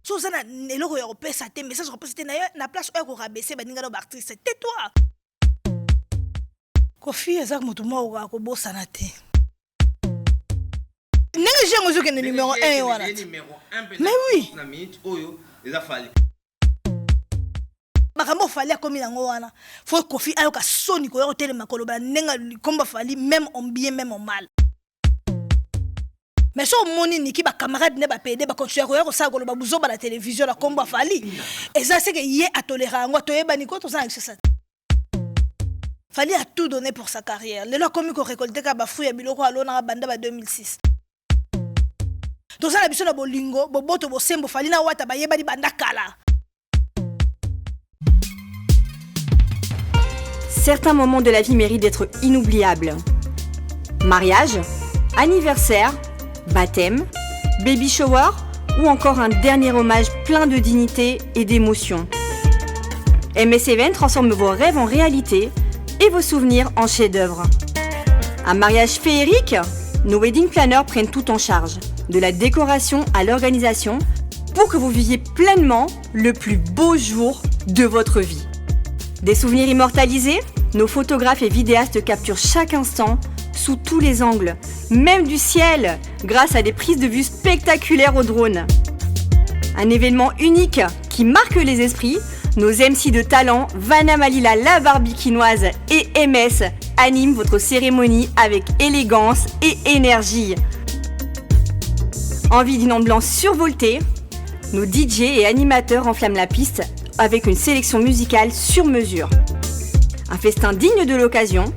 Chose na eloko ya kopesa te message kopesa te na place oyo korabaisser baninga na baartiste. Tais-toi. Kofi ezak moto moko akobosana te. Ndenge jengo zoke ne numéro 1 wana. Mais oui. Na minute oyo eza fali. Makambo fali akomi nango wana. Faut Kofi ayoka soni ko yo telema koloba ndenga komba fali même en bien même en mal. Mais so moni niki ba camarade ne ba PD ba continuer ko yo sa koloba buzo ba la télévision la komba fali. Et ça c'est que yé a tolérant ngo to yeba niko to ça ça. Fali a tout donné pour sa carrière. Le komi ko récolter ka ba fruit ya biloko alona banda ba 2006. To ça la biso na bolingo boboto bosembo fali na wata ba yeba di banda kala. Certains moments de la vie méritent d'être inoubliables. Mariage, anniversaire, baptême, baby shower ou encore un dernier hommage plein de dignité et d'émotion. MS Event transforme vos rêves en réalité et vos souvenirs en chefs-d'œuvre. Un mariage féerique, nos wedding planners prennent tout en charge, de la décoration à l'organisation, pour que vous viviez pleinement le plus beau jour de votre vie. Des souvenirs immortalisés, nos photographes et vidéastes capturent chaque instant sous tous les angles, même du ciel, grâce à des prises de vue spectaculaires au drone. Un événement unique qui marque les esprits, nos MC de talent, Vanna Malila, la barbikinoise et MS animent votre cérémonie avec élégance et énergie. Envie d'une ambiance survoltée, nos DJ et animateurs enflamment la piste avec une sélection musicale sur mesure. Un festin digne de l'occasion,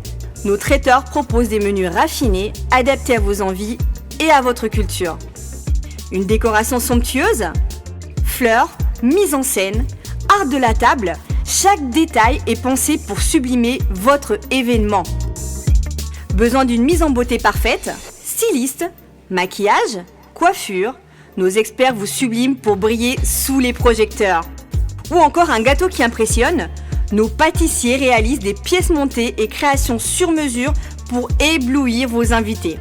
nos traiteurs proposent des menus raffinés, adaptés à vos envies et à votre culture. Une décoration somptueuse, fleurs, mise en scène, art de la table, chaque détail est pensé pour sublimer votre événement. Besoin d'une mise en beauté parfaite, styliste, maquillage, coiffure, nos experts vous subliment pour briller sous les projecteurs. Ou encore un gâteau qui impressionne, nos pâtissiers réalisent des pièces montées et créations sur mesure pour éblouir vos invités.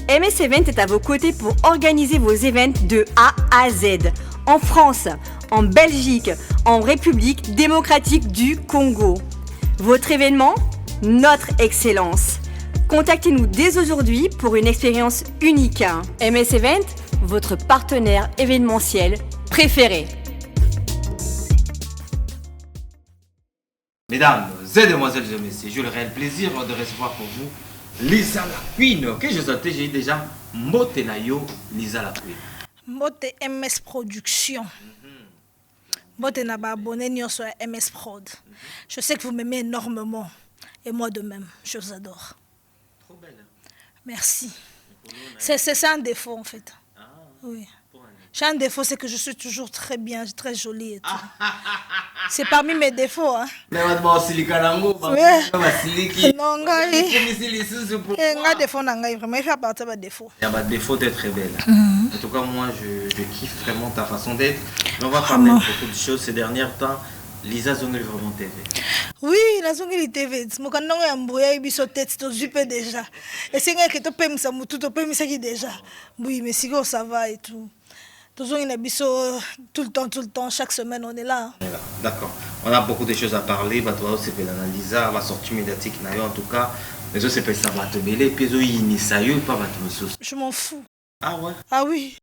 MS Event est à vos côtés pour organiser vos événements de A à Z, en France, en Belgique, en République démocratique du Congo. Votre événement, notre excellence. Contactez-nous dès aujourd'hui pour une expérience unique. MS Event, votre partenaire événementiel préféré. Mesdames et demoiselles et messieurs, j'ai le réel plaisir de recevoir pour vous Lisa la Queen. Que je sortais, j'ai déjà Mbote Nayo, Lisa la Queen. Mbote MS Production. Mbote na ba abonné sur MS Prod. Je sais que vous m'aimez énormément. Et moi de même, je vous adore. Trop belle. Merci. C'est un défaut en fait. Ah, oui. J'ai un défaut, c'est que je suis toujours très bien, très jolie et tout. C'est parmi mes défauts. Hein. Oui. Non, défaut, vraiment, il fait partie de mes défauts. Il y a des défauts d'être très belle. En tout cas, moi, je kiffe vraiment ta façon d'être. On va parler de beaucoup de choses ces derniers temps. Lisa Zongeli vraiment TV. Oui, la Zongeli TV. Mon canton est embrouillé, il biso tête, to zupe déjà. Et c'est que tu peux me ça tout, tu peux me ça qui déjà. Oui, mais si ça va et tout. Toujours une biso tout le temps, chaque semaine on est là. D'accord. On a beaucoup de choses à parler. Bah toi aussi, c'est l'analysa, la sortie médiatique en tout cas. Mais ça c'est ça va te mêler. Puis il ça y pas va te. Je m'en fous. Ah ouais. Ah oui.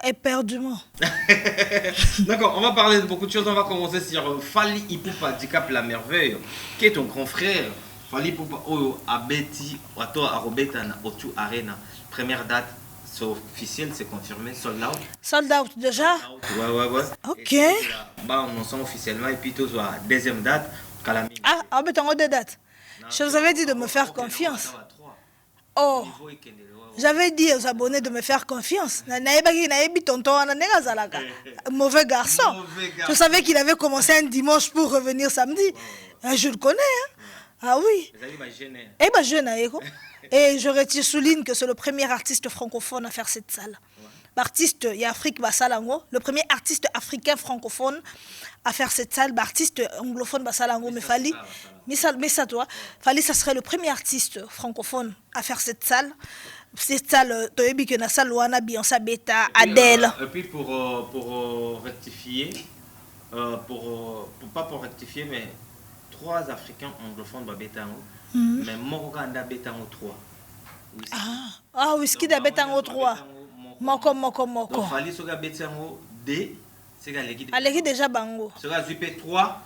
Éperdument. D'accord, on va parler de beaucoup de choses. On va commencer sur Fally Ipupa Dicap la merveille, qui est ton grand frère. Fally Ipupa Oyo Abeti, Wato Arobeta na Otu Arena. Première date, c'est officiel, c'est confirmé, sold out. Sold out déjà? Ouais. Ok. Bah, on en sent officiellement et puis tout la deuxième date, Kalami. Ah, mais t'as deux dates. Je vous avais dit de me faire confiance. Oh. J'avais dit aux abonnés de me faire confiance. Mauvais garçon. Je savais qu'il avait commencé un dimanche pour revenir samedi. Je le connais. Hein? Ah oui. Eh ben, jeune. Et je souligne que c'est le premier artiste francophone à faire cette salle. L'artiste, il y a Afrique Bassalango, le premier artiste africain francophone à faire cette salle. L'artiste anglophone Bassalango, mais Fally. Mais ça, toi, Fally, ça serait le premier artiste francophone à faire cette salle. c'est ça le toyebi que na salle wana Beyoncé beta Adele. Et puis pour rectifier pour rectifier mais 3 Africains anglophones ba beta mais Moroganda beta 3. Ah Whisky da beta 3. Moko. Donc fallait soga beta D c'est gars l'équipe. Aleki déjà bango. Soga ZP 3.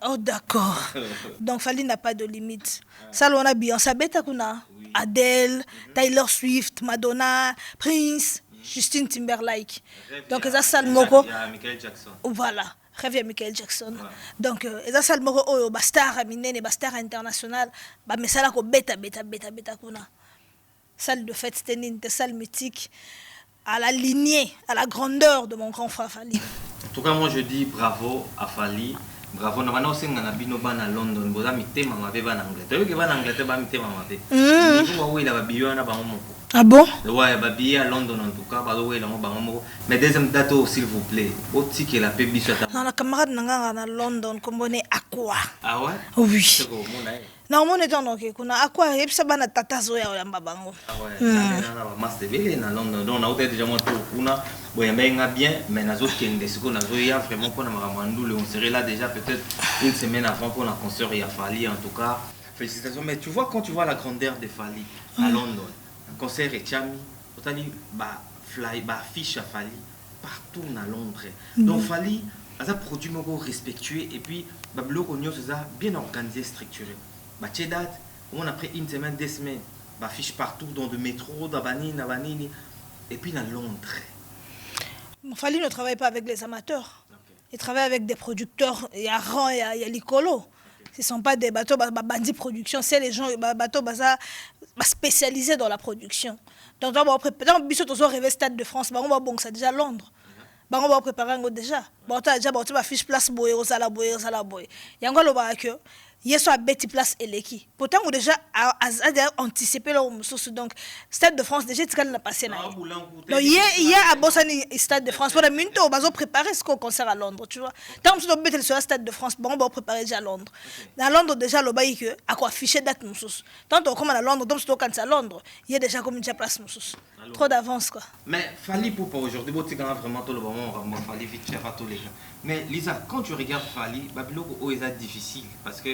Oh d'accord. Donc Fally n'a pas de limite. Ça on a Beyoncé beta kuna Adele, Taylor Swift, Madonna, Prince, Justin Timberlake. Donc ça salle moko. Michael Jackson. Voilà. Rêve à Michael Jackson. Donc ça salle moko oh bastar minene bastar international ba mesala ko beta kuna. Salle de fête c'était une salle mythique à la lignée, à la grandeur de mon grand frère Fally. En tout cas, moi je dis bravo à Fally. Bravo. Nous avons aussi à London. Nous avons mis en Angleterre. Nous avons mis en Angleterre. Ah bon? Oui, à London en tout cas. Mais deuxième date, s'il vous plaît. Aussi que la PB soit. Non, la camarade n'a à London, comme on est à quoi? Ah ouais? Oui. Non, mon est en ok. Kuna à quoi? Et puis ça va na tata zoya ou yamba bango. Ah ouais. Master Bele na London. Donc on a déjà monté au kuna. Bon, il y a bien, mais nous autres qui sont vraiment pour nous on serait là déjà peut-être une semaine avant pour la concert et à Fally en tout cas. Félicitations. Mais tu vois quand tu vois la grandeur de Fally à London, un concert et Chami, on a dit fly, affiche à Fally partout à Londres. Donc Fally a un produit respectueux et puis bien organisé, structuré. On a pris une semaine, 2 semaines, affiche partout dans le métro, dans Banini, et puis dans Londres. Fally ne travaille pas avec les amateurs. Il travaille avec des producteurs. Il y a Ran, il y a Licolo. Ce ne sont pas des bateaux bandits production. C'est les gens bateaux spécialisés dans la production. Donc, on va préparer le Stade de France. On va bon, c'est déjà Londres. On va préparer déjà. On va déjà fiche place boy, au sala boy. Il y a encore le que il y a soit bête place et l'équipe. Pourtant, on déjà anticipé leur source. Donc, Stade de France, déjà, tu as passé là. Donc, il y a à Bossani, Stade de France. Pour la minute, on va préparer ce qu'on concert à Londres, tu vois. Tant que tu dois sur le Stade de France, on va préparer déjà à Londres. Dans Londres, déjà, le bail que, à quoi afficher date, nous source. Tant qu'on commence à Londres, donc, quand c'est à Londres, il y a déjà comme une place, nous source. Trop d'avance, quoi. Mais Fally pour aujourd'hui, tu as vraiment tout le moment, on va Fally vite faire à tous les gens. Mais Lisa, quand tu regardes Fally, c'est difficile parce que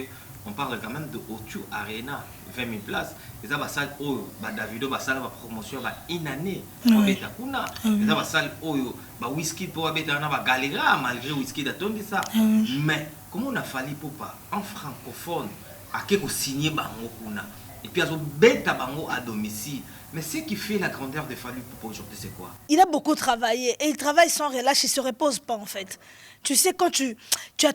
on parle quand même de O2 Arena, 20 000 places. Et ça va salle où Davido va salle va promotion va une année. On va kuna. Et ça va salle où Whisky pour abeta na va galéra malgré Whisky d'attendre ça. Mais comment on a Fally pour pas en francophone à quelque signer bango kuna. Et puis à beta bango à domicile. Mais ce qui fait la grandeur de Fally pour aujourd'hui, c'est quoi? Il a beaucoup travaillé et il travaille sans relâche, il ne se repose pas en fait. Tu sais, quand tu as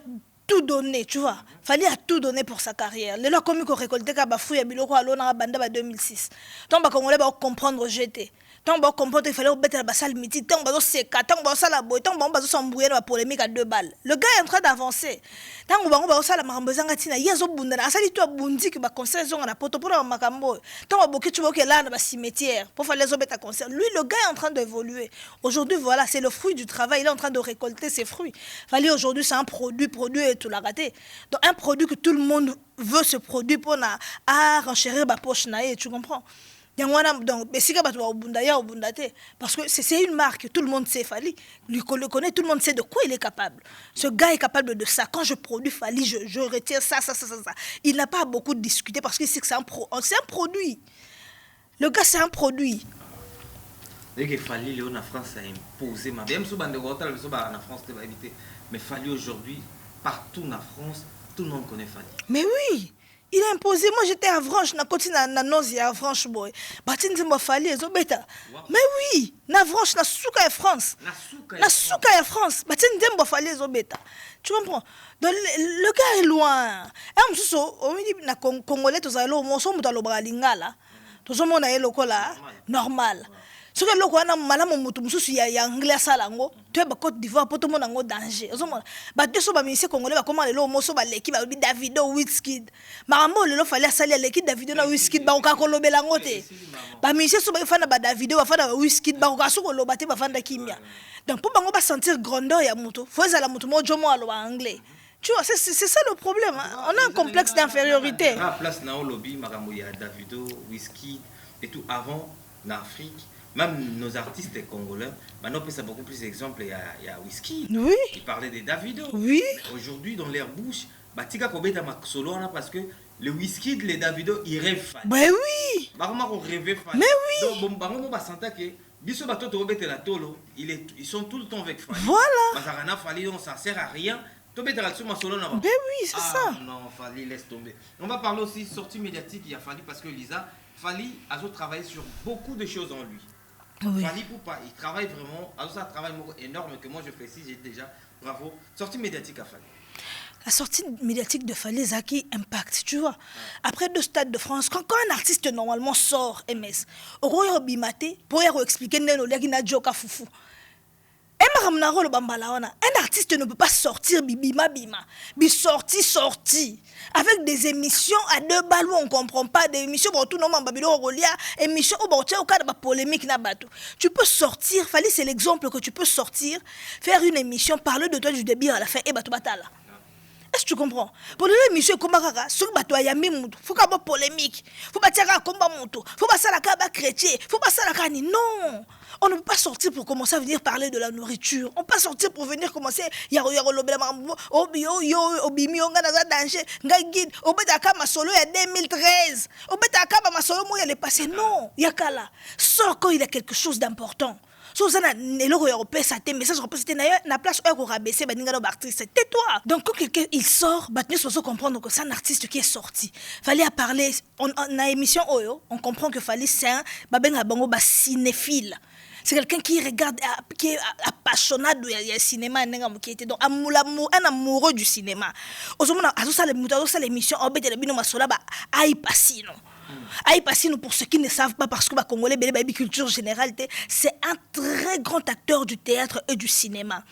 tout donné, tu vois, Fally a tout donné pour sa carrière. Le comme il a récolté Kabafouya Biloko à l'Ona Banda 2006. Tant que Congolais va comprendre GT. Tant que comprendre qu'il fallait mettre la salle mythique, tant que c'est tant que ça la boy, tant que s'embrouiller dans la polémique à 2 balles. Le gars est en train d'avancer. Tant que ça la marambezanga tina, yazo bunda, asali toi bundi que ba concert zonga na poto pour makambo. Tant que boki tu vois que là dans cimetière pour faire les autres à concert. Lui le gars est en train d'évoluer. Aujourd'hui voilà, c'est le fruit du travail, il est en train de récolter ses fruits. Fally aujourd'hui c'est un produit et tout l'a raté. Donc un produit que tout le monde veut ce produit pour renchérir ba poche naé, tu comprends? Donc, parce que c'est une marque, tout le monde sait Fally, lui le connaît, tout le monde sait de quoi il est capable. Ce gars est capable de ça. Quand je produis Fally, je retire ça. Il n'a pas beaucoup discuté parce qu'il sait que c'est un produit. Le gars, c'est un produit. Dès que Fally, en France, a imposé. Même si en France, mais Fally aujourd'hui, partout en France, tout le monde connaît Fally. Mais oui! Il a imposé. Moi, j'étais à Vranche, na côté na nozi à Vranche boy. Batin zimba Fally ezo beta. Mais oui, na Vranche na souka et France. Na souka et France. Batin zimba Fally ezo beta. Tu comprends? Donc le gars est loin. Et msuso, on dit na Congolais to zalo mo so muta lobra lingala. To so mona eloko la normal. Ce que le Kwana malamu mutu mususu ya anglais salango, tu es Côte d'Ivoire pour tout le monde en danger. Ba deux so ba ministre congolais ba comment le mo so ba l'équipe ba Davido Wizkid. Marambo le fallait salir l'équipe Davido na Wizkid ba ka kolobela ngote. Ba ministre so ba fana ba Davido ba fana Wizkid ba ka so kolobate ba fana kimia. Donc pour bango ba sentir grandeur ya mutu, faut ça la mutu mo jomo alo anglais. Tu vois, c'est ça le problème. On a un complexe d'infériorité. La place na lobby makambo ya Davido Wizkid. et tout avant en Afrique. Même nos artistes congolais, maintenant on peut beaucoup plus d'exemples. Il y a Whisky, Oui. il parlait des Davido. Oui. Aujourd'hui, dans leur bouche, Batika Kobeta Solo, parce que le Whisky, les Davido, ils rêvent Fali. Ben oui. On rêvait Fali. Mais oui. Donc, on va sentir que Biso Bato Robeta la Tolo, ils sont tout le temps avec Fali. Voilà. Bazarana Fali, donc ça sert à rien. Ben oui, c'est ça. Non, Fali, laisse tomber. On va parler aussi de sortie médiatique, il y a Fali, parce que Lisa, Fali a travaillé sur beaucoup de choses en lui. Oui. Fali Poupa, il travaille vraiment, c'est un travail énorme que moi je précise, j'ai déjà, bravo. Sortie médiatique à Fali. La sortie médiatique de Fali Zaki impact, tu vois. Après 2 stades de France, quand un artiste normalement sort MS, au bimate pour expliquer Joka Foufou. Un artiste ne peut pas sortir bima. Sorti. Avec des émissions à 2 balles où on ne comprend pas, des émissions où tout le monde émissions où on cas de polémique. Tu peux sortir, Fali c'est l'exemple que tu peux sortir, faire une émission, parler de toi du début à la fin et bateau batala. Est-ce que tu comprends? Pour l'émission, il faut qu'il y ait polémique. Il faut pas tirer à combat moto. Il faut pas ça la chrétien. Il faut pas ça la non. On ne peut pas sortir pour commencer à venir parler de la nourriture. On peut pas sortir pour venir commencer danger. Solo il y a 2013. Solo il est passé. Non, yakala. Sors quand il y a quelque chose d'important. Tais-toi. Donc quand quelqu'un il sort, il faut comprendre que c'est un artiste qui est sorti. Fallait parler, on a émission Oyo, on comprend que Fali c'est un cinéphile. C'est quelqu'un qui regarde, qui est passionné du cinéma, qui était donc un amoureux du cinéma. L'émission, pour ceux qui ne savent pas, parce que les Congolais, la culture générale, c'est un très grand acteur du théâtre et du cinéma.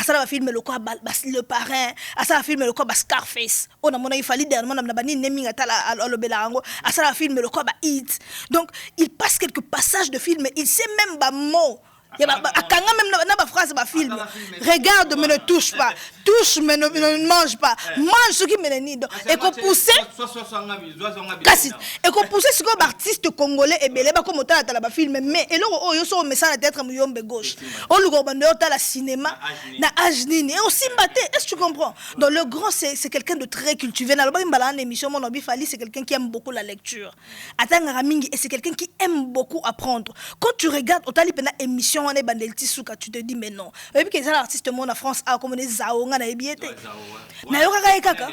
Ça va filmer le Parrain, ça va filmer le Scarface. On a mon fallu dernièrement, on a naming ça va filmer le Hit. Donc, il passe quelques passages de film, il sait même pas mot. Il y a même phrase film. Regarde mais ne touche pas. Touche mais ne mange pas. Mange ce qui me nid. Et qu'on pousse et qu'on pousse ce que artiste congolais et belé comme autant la film mais et là yo so message d'être muyombe gauche. On le gobando la cinéma na ajnini et aussi maté. Est-ce que tu comprends? Donc le grand c'est quelqu'un de très cultivé. Na loba mbala en émission mon obi Fali c'est quelqu'un qui aime beaucoup la lecture. Atanga mingi et c'est quelqu'un qui aime beaucoup apprendre. Quand tu regardes Otali pena émission on est bandelti souka tu te dis mais non. Et puis que les artistes mon en France a comme des zao nga na ebiete. Na yoka kaka.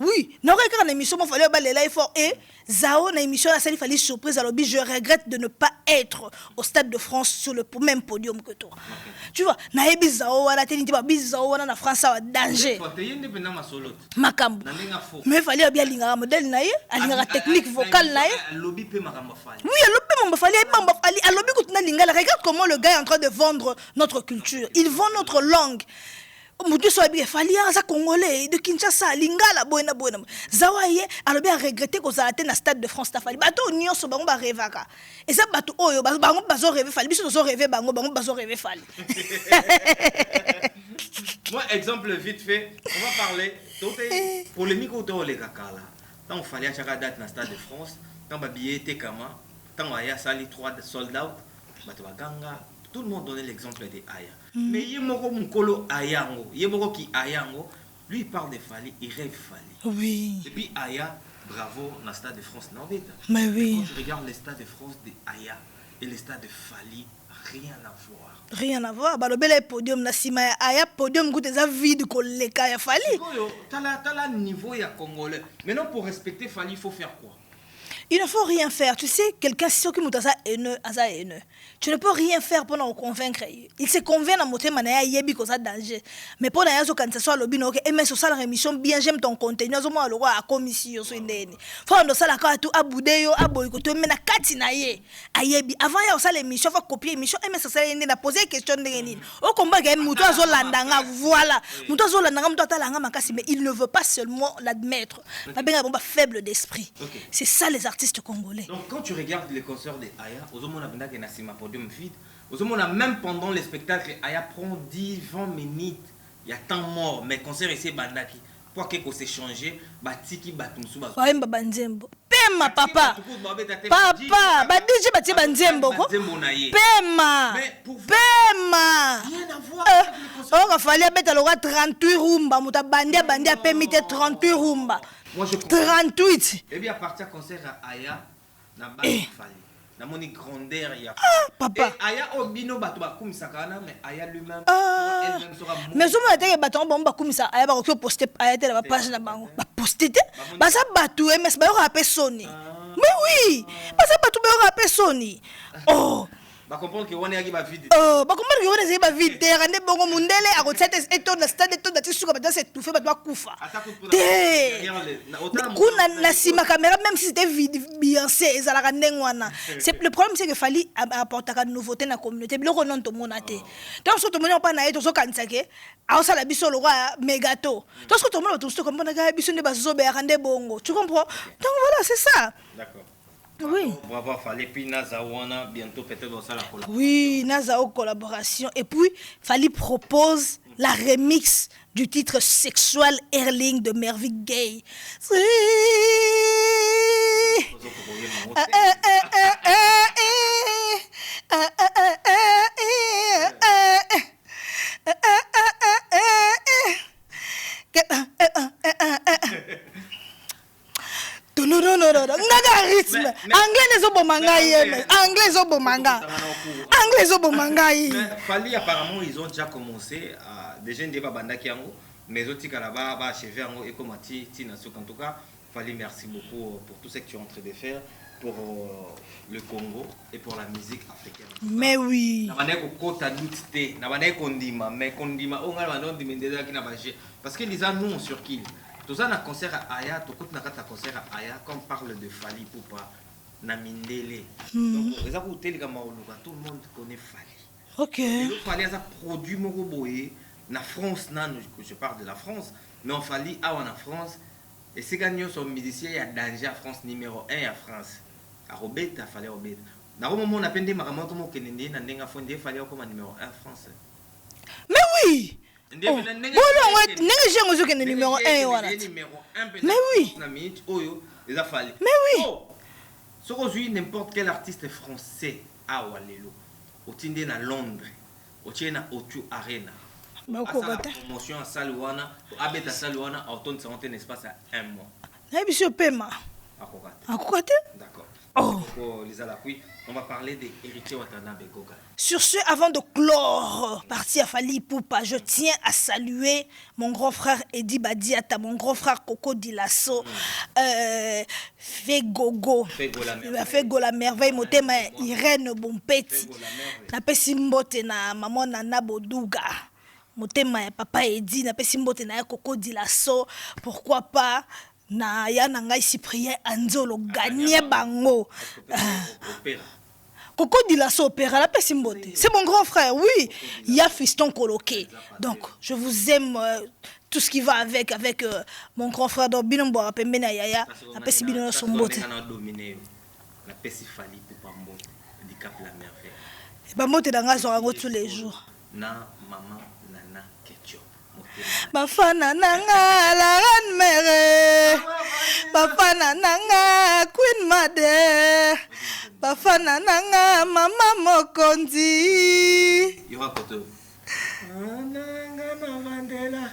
Oui, na yoka na émission mon Fali balela fort et zao na émission la Fali Fali surprise à lobby je regrette de ne pas être au Stade de France sur le même podium que toi. Tu vois, na ebi zao wala teni ba bizao wana na France a danger. Makambo. Mais Fali bien linga modèle na ye, alinga technique vocale na ye. Lobby pe makamba Fali. Oui, lobby Fali a lobby kutuna lingala. Regarde comment le gars est en train de vendre notre culture. Il vend notre langue. Mutu so bi Fali za congolais de Kinshasa lingala boena. Zawaye alobi a regretté ko za na Stade de France ta Fali. Bato nyonso bango ba revaka. Et ça bato oyo bango bazo rêver Fali. Biso zo rêver bango bazo rêver Fali. Moi exemple vite fait, on va parler de polémique autour les kakala. Tant on fallait à chaque date na Stade de France, tant ba billet était kama, tant aya sali 3 sold out, bato baganga. Tout le monde donnait l'exemple de Aya. Mais Yemoko Mukolo Ayango, Yemoko qui Ayango, lui il parle de Fali, il rêve Fali. Oui. Et puis Aya, bravo, dans le stade de France, non? Mais oui. Quand tu regardes le stade de France de Aya et le stade de Fali, rien à voir. Rien à voir. Bah le bel podium na sima Aya podium goûte des vide koleka ya Fali. T'as la niveau ya congolais. Maintenant pour respecter Fali, il faut faire quoi? Il ne faut rien faire. Tu sais, quelqu'un qui est haineux. Tu ne peux rien faire pour nous convaincre. Il se convainc dans mon thème, il y a un danger. Mais pour nous, quand ça soit le bino, et même sur ça, la rémission, bien j'aime ton contenu. Nous avons le roi à commission. Faut nous ça la carte à boudéo, à boycotter, mais na katinaye. Ayebi. Avant, il y a ça l'émission, faut copier l'émission, et même ça, il a posé question de Rénine. Au combat, il y a Mouto Zolandanga, voilà. Mouto Zolandanga, Mouto Talanga Makasi, mais il ne veut pas seulement l'admettre. Il a faible d'esprit. C'est ça les artistes congolais. Donc quand tu regardes les concerts de Aya, Ozomona Benda Nasima podium vide, Ozomona même pendant les spectacles, Aya prend 10-20 minutes, il y a tant mort, mais concert ici Bandaki. pour que se changer batiki batumsu ba Waimba banzembo pema papa papa badije batie banzembo ko pema pema on va falloir mettre le 38 rumba muta bandia pemite 38 rumba 38 et bien à partir concert à Aya na ba fali na moni grandeur ya papa et Aya obino bato ba kumisakana mais Aya lui-même elle-même sera mais somo ateke bato bon ba kumisa Aya ba ko poster Aya te la page na bango ba poster te ba sa bato MS ba yo rapper soni mais oui ba sa bato ba yo rapper soni oh ba comprendre que on est ba vide oh ba comprendre que on est ba vide rende bongo mundele a kotsete eto na stade to dati suka ba se tout fait ba doit kufa kuna na sima caméra même si c'était vide Beyoncé ezala ndengwana c'est le problème c'est que fallait apporter une nouveauté na communauté biloko non to monate donc so to mona pa na eto so kanisa ke a ça la biso lo mégato donc so to mona to so comprendre ka biso ne ba zobe rende bongo tu comprends donc voilà c'est ça d'accord. Oui. On va voir Fali puis Nazawana bientôt peut-être dans ça la collaboration. Oui, Nazao collaboration et puis Fali propose la remix du titre Sexual Airling de Mervyn Gaye. Ngaga rythme anglais les obomanga Fali apparemment ils ont déjà commencé déjà ndeba bandaki yango mais otika là-bas ba achever yango et comme tina en tout cas Fali merci beaucoup pour tout ce que tu es en train de faire pour le Congo et pour la musique africaine. Mais oui. Na bana ko kota nutite na bana ko ndima mais kondima o ngala bana ndimendeza kina baje parce que les nous sur qui tout ça na concert à Aya, tout na kata concert à Aya, quand on parle de Fali Poupa, na Mindele. Donc, les aboutés comme tout le monde connaît Fali. Ok. Et le Fali a produit mon roboé, na France, je parle de la France, mais on Fali a en France. Et ces gagnants sont musiciens, il y a danger à France numéro 1 à France. À Robert, Fali Robert. Na au moment on a peine de maramoto mo kenende na ndenga fondé Fali comme numéro 1 France. Mais oui. Bon, le numéro 1. Mais oui. Mais oui. Si aujourd'hui n'importe quel artiste français à Walelo, au Tindé à Londres, au Tien au Tu Arena, à la promotion à Salouana, à Beta Salouana, à automne, ça rentre un espace à 1 mois. Monsieur Pema. À quoi? D'accord. Oh. On va parler des héritiers Watanabe Goga. Sur ce, avant de clore partie à Fali Poupa, je tiens à saluer mon grand frère Eddie Badiata, mon grand frère Coco Dilasso, Fegogo la merveille, motema Irène Bompeti, na pesimbote na maman Nana Boduga, motema papa Eddie, na pesimbote na Coco Dilasso, pourquoi pas na yananga Cyprien Anzolo gagné bango. Coco Dilasso opéra la pesimbote. C'est mon grand frère, oui. Il y a fiston coloqué. Donc, je vous aime tout ce qui va avec mon grand frère dans Binombo à Pembena Yaya, la pesibino sombote. La pesifali pour Pambo, du Cap la merveille. Et bah, moi, t'es dans la tous les jours. Na maman nana ketchup. Bafana nanga la reine mère, bafana nanga Queen Mother, bafana nanga mama mokonzi. Yora koto. Nanga na Mandela.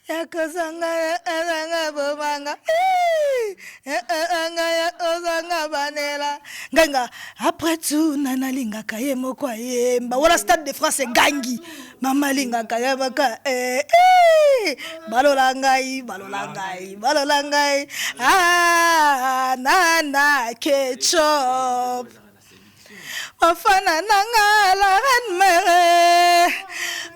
Yakosanga anga bomanga. Anga ya ozanga banela. Ganga après tout nana linga kaye moko yemba. Wala Stade de France gangi. Mama linga kaye baka balolangai. Ah nana ketchup. Afana nanga la reine mère,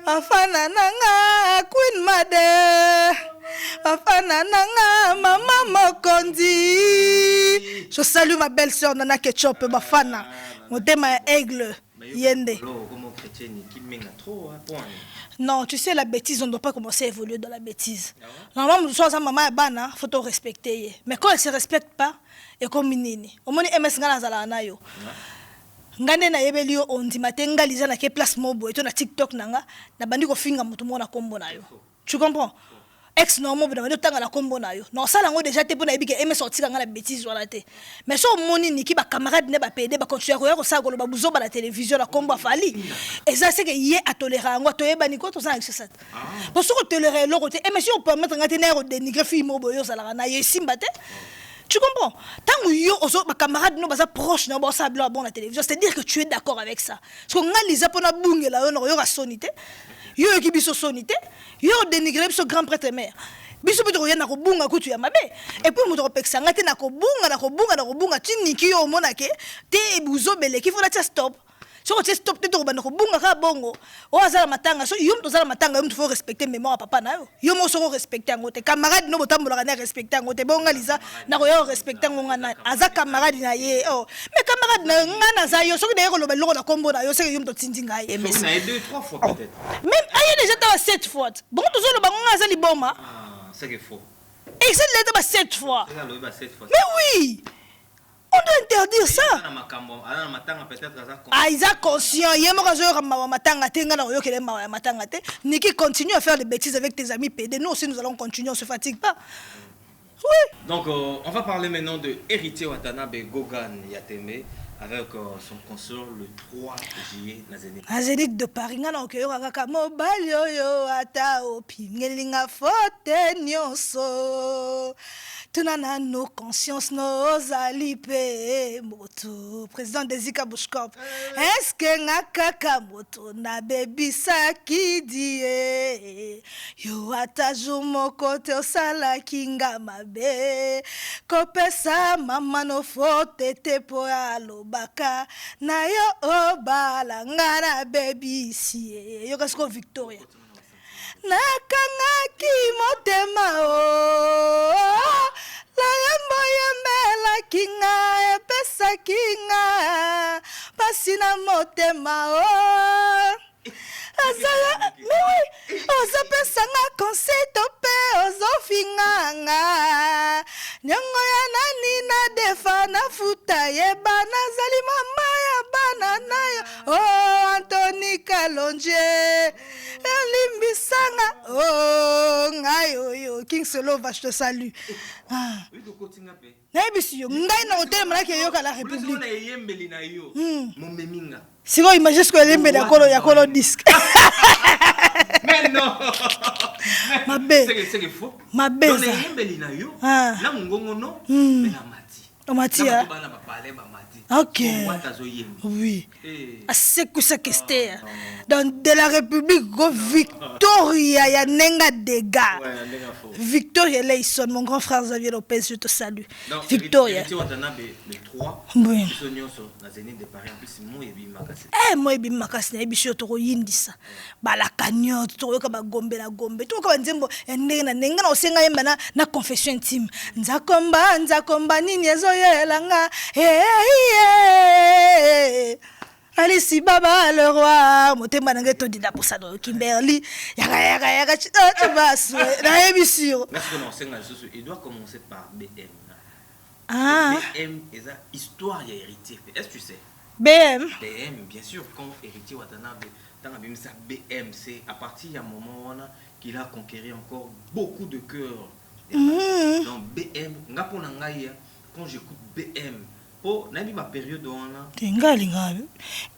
afana nanga Queen Mother, afana nanga maman mokonzi. Je salue ma belle-sœur Nana Ketchup, ma fana, mon thème aigle, yende. Non, tu sais, la bêtise, on ne doit pas commencer à évoluer dans la bêtise. Normalement, sa maman est bonne, il faut te respecter. Mais quand elle ne se respecte pas, et comme nini, au moins, MS Ngala Nayo. Ngane na yebeli on dimate ngaliza na ke place mobo eto na TikTok nanga na bandi ko finga mutu mona kombo na yo. Tu comprends? ex normal bana ndo tanga la kombo na yo non ça lango déjà te pona ebike eme sorti kanga la bêtise wala te mais so moni niki ba camarade ne ba PD ba continuer ko ça ko ba buzo ba la télévision la kombo fali et ça c'est que yé a toléré ngo to yeba ni ko to ça avec ça parce que tolérer le côté et monsieur on peut mettre ngate na dénigrer fille mo boyo ça la na yesimba te. Tu comprends? Tant que yo ma camarade no baza proche na ba ça bla bon la télévision, c'est-à-dire que tu es d'accord avec ça. Parce que ngaliza pona bungela yo yo sonité. Yo ki biso sonité, yo dénigrer biso grand prêtre mère. Biso peut rien na ko bunga kutu ya mabe. Et puis moto peksa ngate na ko bunga tiniki yo monake te buzo bele ki faut la stop. Si on stop te robana ko bunga ka bongo o azala matanga so yum to zala matanga yum faut respecter mémoire papa na yo yo mo so respecter ngote camarade no botambola na respecter ngote bonga liza na ko yo respecter ngonga na aza camarade na ye oh mais camarade na ngana za yo so de ko lo beloko na kombo na yo c'est yum to tindinga ye mais ça 2-3 fois peut-être même aye déjà ta 7 fois bon to zo lo bango za liboma c'est que faux et c'est l'état 7 fois mais oui. On doit interdire ça. Ah, ils sont conscients. Il y a Niki continue à faire des bêtises avec tes amis PD. Nous aussi, nous allons continuer, on ne se fatigue pas. Oui. Donc, on va parler maintenant de Héritier Watanabe Gogan Yateme avec son concert le 3 juillet na Zénith. À Zénith de Paris, on a eu mobile yo ata opingelinga fote nyonso. Tunana nos consciences nos alipe moto président de Zika Bushkop est-ce que ngakaka moto na baby sakidie yo ataju moko te osala kinga mabe kopesa mama no fote te po alobaka na yo obala ngana baby sie yo kasko Victoria nakangaki motema la yambo yembela kinga epesa kinga pasina motema azala mais oui ozopesanga conseil pe ozofinganga nyongo ya nani na defa na futa yeba nazali mama ya bana nayo oh Anthony Kalonje limbisanga oh ngayo yo King Solo va je te salue oui de kotinga pe na bisio ngai na hotel malaki yo ka la République na yembeli na yo momeminga siko imagine ce que lembe na kolo ya kolo disque mais non mabe c'est que faux mabe ça yembeli na yo na ngongo no mais na mati Matia. bana ba parler ba mati ok oui assez que ça question dans de la République go Victoria ya nenga dega Victoria Leison mon grand frère Xavier Lopez je te salue Victoria tu Watanabe le 3 oui sonyoso na Zénith de Paris en plus moi ebi makasi moi ebi makasi na ebi to ko yindisa bala kanyo to ko ba gombe na gombe to ko ba nzembo nenga na osenga yemba na confession intime nzakomba nini ezoyelanga Alice Baba le roi motema nanga to dida pour ça do Kimberly yaka tu vas na émission merci que non senga soso il doit commencer par BM BM est ça histoire ya héritier est-ce que tu sais BM bien sûr quand Héritier Watanabe dans la BM ça BM c'est à partir d'un moment qu'il a conquéri encore beaucoup de cœurs donc BM ngapona ngai quand j'écoute BM oh nabi ma période on a tingali ngabe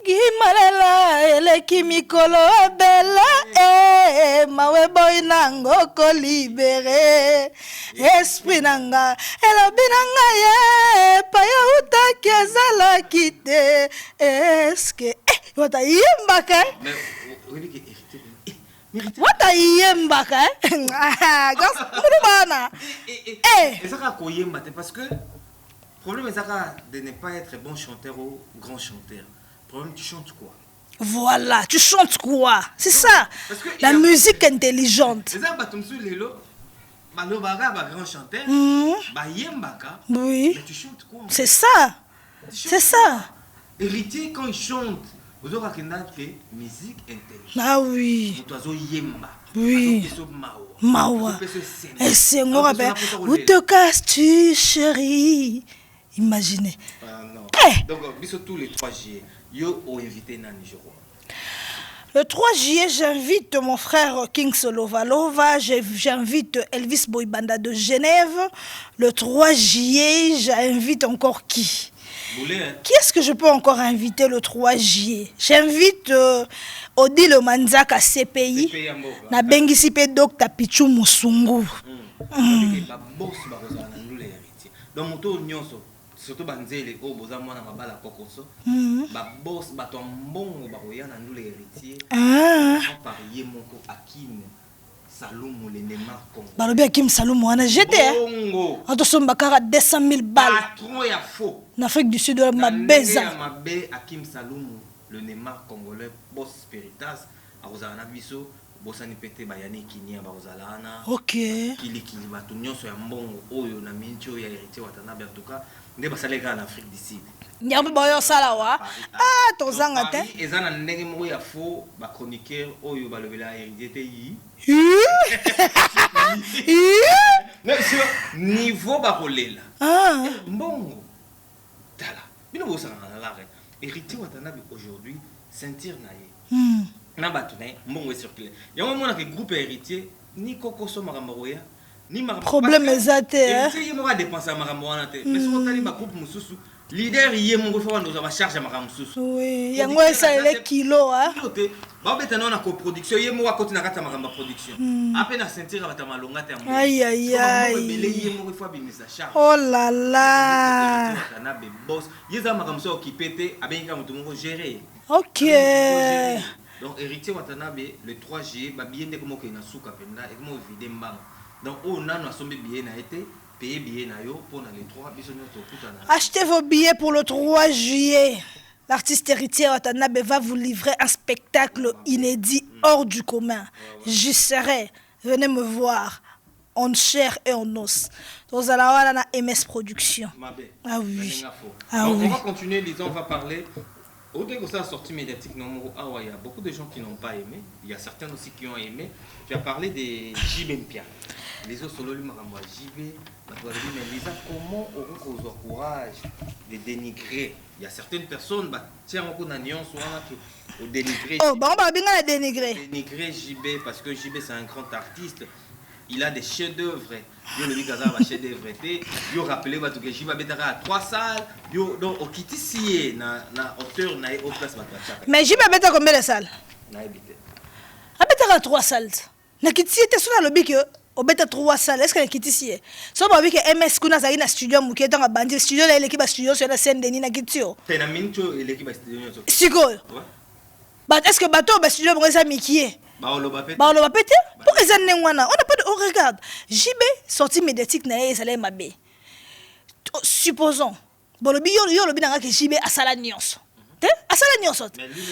gimalela eleki mikolo bela mawe boy nango ko libéré esprit nanga elobi nanga ye pa ya utaki ezala kite est-ce que wata yembaka mais oui que héritier wata yembaka gas bana ça ka koyemba parce que le problème est de ne pas être bon chanteur ou grand chanteur. Le problème, tu chantes quoi? Voilà, tu chantes quoi? C'est ça, la musique intelligente. C'est ça, grand chanteur, oui. Mais tu chantes quoi? C'est ça, c'est ça. Héritier, quand il chante, vous aurez musique intelligente. Ah oui. Oui. Mawa. Et c'est moi, où te casses-tu, chérie? Imaginez. Non. Donc, tous les 3 juillet, yo ont invité Nani, je crois. Le 3 juillet, j'invite mon frère Kings Lovalova, j'invite Elvis Boybanda de Genève. Le 3 juillet, j'invite encore qui? Qui est-ce que je peux encore inviter le 3 juillet? J'invite Odile Manzaka CPI, na bengisi pe Dr Pichu Musungu. Donc moto nyonso surtout banzele o boza mwana mabala kokoso ba boss bato mbongo ba koya na ndule héritier parier moko Hakim Salumu le Neymar Congo balobi Hakim Salumu wana j'étais attention bakara 200 000 balles patron ya faux en Afrique du Sud ma beza mabe Hakim Salumu le Neymar congolais boss spiritas arozana biso bosani pete bayani kinia barozalana OK kili bato nyonso ya mbongo oyo na mincho ya héritier watanabe en tout cas nde basaleka na Afrique du Sud nyambe boyo sala wa tozanga te ezana ndenge moko ya faux ba chroniqueur oyo balobela héritier te yi mais sur niveau ba kolela mbongo tala bino bosala na la héritier watanabe aujourd'hui sentir na ye na batune mbongo circulaire yango mona ke groupe héritier ni kokoso makamboya ni makambo problème ezate héritier yemo va dépenser makambo wana te mais so tali ba groupe mususu leader yemo go fa ndo ba charge makambo mususu oui yango esa le kilo ba betana na coproduction yemo wa koti na kata makambo production ape na sentir ba tamalonga te ambo aïe aïe aïe bele yemo go fa bimisa charge oh là là na be boss yeza makambo so okipete abenga mutu moko gérer OK donc héritier watanabe le 3 juillet ba bien de comme que na souka penda et comme vide mbanga donc on a sombe bien na été payer bien na yo pour le 3 biso to kutana achetez vos billets pour le 3 juillet. L'artiste héritier Watanabe va vous livrer un spectacle inédit hors du commun. J'y serai, venez me voir en chair et en os. Donc à la MS Production. Ah oui. Ah oui. On va continuer, disons, on va parler. Au-delà de ça, sortie médiatique, il y a beaucoup de gens qui n'ont pas aimé. Il y a certains aussi qui ont aimé. Tu as parlé des JB Mpia. Les autres solo, JB, mais Lisa, comment auront le courage de dénigrer? Il y a certaines personnes, tiens, on a une nuance qui dénigrer. Oh, bah, on va bien la dénigrer. Dénigrer JB parce que JB c'est un grand artiste. Il a des chefs-d'œuvre. Yo le Gaza va chef-d'œuvre. Yo rappelé que JB a 3 salles. Yo donc au Kitisi na hauteur na au place batachaka. Mais JB a combien de salles? Na habité. A 3 salles. Na Kitisi était sur le bic au beta 3 salles. Est-ce que na Kitisi so ba que MS kuna za ina studio muke tanga bandi studio la l'équipe studio sur la scène Denis na Kitio. T'es na mincho l'équipe studio. Siko. Ouais. Bah est-ce que bateau ba studio pour ça mikié? Bah on l'a pété. Pour les années on n'a pas de on regarde. JB sortie médiatique na ye salé mabe. Supposons bon le yo le binanga que JB a sala nyonso. A sala nyonso.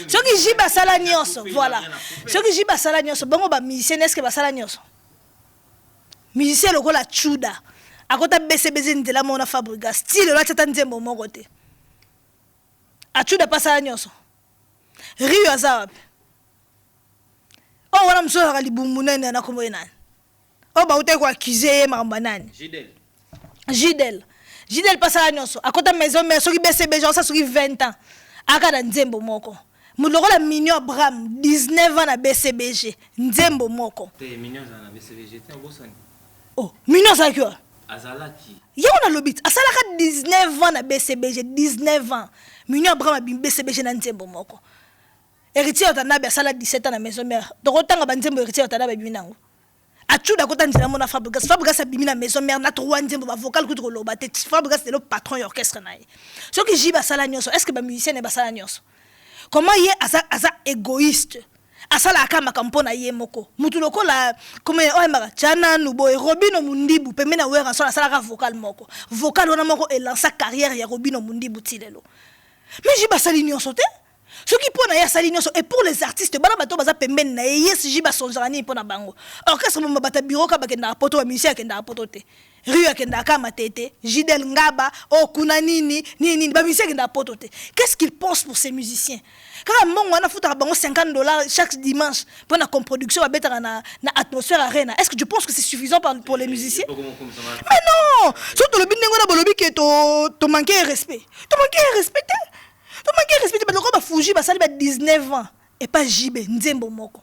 Ce que JB a sala nyonso, voilà. Ce que JB a sala nyonso, bongo ba musicien est-ce que ba sala nyonso? Musicien le la chuda. A kota BCBZ de la mona fabrica style la tata nzembo moko te. A chuda pas sala nyonso. Rio azab. Oh wana mso la libumu nene na kombo nani. Oh ba ute ko accuser mamba nani. Gidel passa la nyonso. Akota maison mais soki BCB genre ça soki 20 ans. Aka nzembo moko. Muloko la Mignon Abraham 19 ans na BCBG. Nzembo moko. Te Mignon na BCBG te bosani. Oh, Mignon za kyo. Azalaki. Yo na lobit. Asalaka 19 ans na BCBG, 19 ans. Mignon Abraham bi BCBG na nzembo moko. Héritier Watanabe asala 17 ans na maison mère. Donc autant nga banzembo héritier Watanabe binango. Achuda kota nzela mona Fabregas. Fabregas a bimina maison mère na 3 nzembo ba vocal kuto loba te. Fabregas c'est le patron orchestre na ye. Ce qui jiba sala nyonso, est-ce que ba musicien ne ba sala nyonso? Comment ye asa égoïste? Asala akama kampona ye moko. Mutu lokola comme mara chana nubo Robino Mundibu pemena wera so asala vocal moko. Vocal wana moko et lança carrière ya Robino Mundibu tilelo. Mais jiba sali nyonso te? Ce qui pona ya sali nyonso et pour les artistes bana bato baza pembeni na yes jiba sonzani pona bango. Orchestre mo bata bureau ka bakenda poto musicien kenda poto te. Rio kenda kama tete, Gidel Ngaba, oh kuna nini ba musicien kenda poto te. Qu'est-ce qu'ils pensent pour ces musiciens? Car mon wana futa bango $50 chaque dimanche pour la production à bettre na atmosphère arena. Est-ce que tu penses que c'est suffisant pour les musiciens? Mais non! Surtout le binengo na bolobi que to manquer respect. To manquer respect. To manquer respect, mais le gars ba fuji ba sali ba 19 ans. et pas JB Nzembo moko.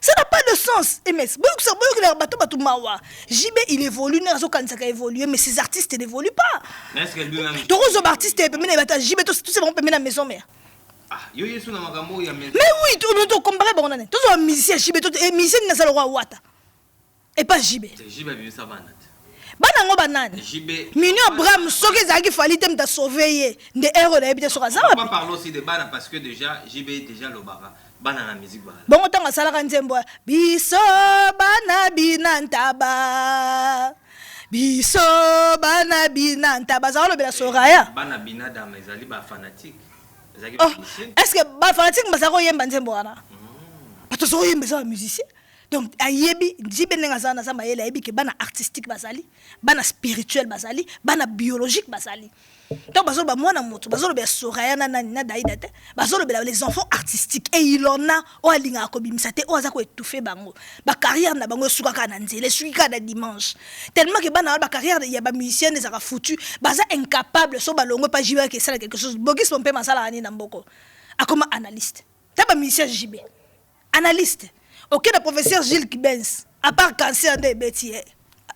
Ça n'a pas de sens. Mais JB il évolue, mais ces artistes n'évoluent pas. Mais est-ce que lui-même artistes JB tout c'est bon la maison mère. Ah, yo yesu na magambo ya mais oui, tu compares bon nani. Tous les musiciens JB tout musicien na sala roi wata. Et pas JB. JB bien ça banat. Bana ngo banani. JB. Minu Abraham soki zaki fali tem da sauver de héros na ebité sur ça. On va parler aussi de bana parce que déjà JB est déjà le bara. Bana na musique bana. Bon autant sala ka Nzembo. Biso bana binantaba. Biso bana binantaba. Ça le bela soraya. Bana binada mais ali ba fanatique. Oh, est-ce que ba fanatique basako yemba Nzembo wana? Parce que so yemba ça musicien. Donc ayebi jibe nenga sana sama yela ayebi ke bana artistique basali, bana spirituel basali, bana biologique basali. Donc bazolo ba mwana moto, bazolo ba soraya na nani na daida te, bazolo ba les enfants artistiques et il en a o alinga ko bimisa te o azako étouffer bango. Ba carrière na bango suka ka na nzele, suka na dimanche. Tellement que bana ba carrière ya ba musicien des aka foutu, baza incapable so ba longo pa jibe ke sala quelque chose. Bogis pompe masala ani na mboko. Akoma analyste. Ta ba musicien jibe. Analyste. Ok, le professeur Gilles Kibens, à part cancer de bêtises.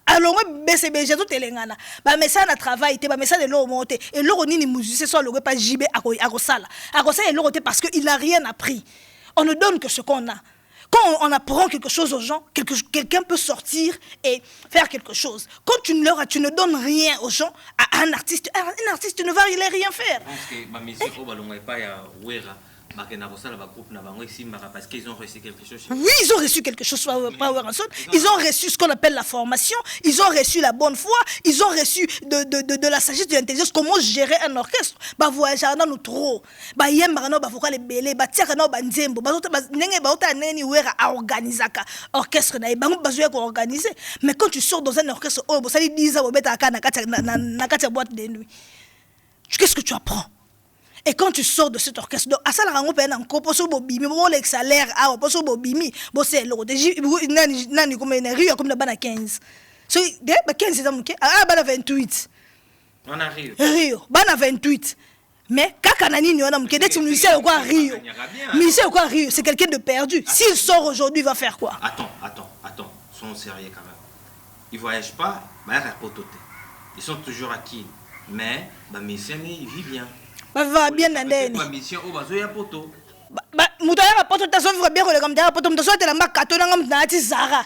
Alors, BCB, j'ai tout élégana. Mais ça, on a travaillé, mais ça, de l'eau monté. Et l'eau, on ni musicien, soit le pas JB à Rosala. À Rosala, et l'eau, parce qu'il n'a rien appris. On ne donne que ce qu'on a. Quand on apprend quelque chose aux gens, quelqu'un peut sortir et faire quelque chose. Quand tu ne donnes rien aux gens, à un artiste ne va rien faire. Je pense que ma mission, c'est pas parce qu'ils ont reçu quelque chose. Oui, ils ont reçu quelque chose. Ils ont reçu ce qu'on appelle la formation. Ils ont reçu la bonne foi. Ils ont reçu de la sagesse, de l'intelligence. Comment gérer un orchestre. Bah voyager dans nous trop. Bah yem bah faut les belé. Bah tiens non bah nzembo. Bah n'engé bah autant neni ouera à organiser orchestre na bah nous besoin organiser. Mais quand tu sors dans un orchestre, oh ça dit 10 ans au bêta na katia boîte de nuit. Qu'est-ce que tu apprends? Et quand tu sors de cet orchestre, à ça la rango peine en coposo bobimi, bon le salaire ah poso bobimi, bon c'est l'euro. Nani comme une rue comme la bana 15. So de 15 c'est donc ah bana 28. On a Rio. Rio, bana 28. Mais kaka nani ni on a mke d'être musicien quoi Rio. Musicien quoi Rio, c'est quelqu'un de perdu. S'il sort aujourd'hui, il va faire quoi? Attends, sont sérieux quand même. Ils voyagent pas, bah à pototé. Ils sont toujours acquis. Mais bah musicien il vit bien. Va bien ndeni. Ma mission au bazo ya poto. Muto ya poto ta so vivre bien ko le comme ta poto muto so te la makato na ngam na ti zara.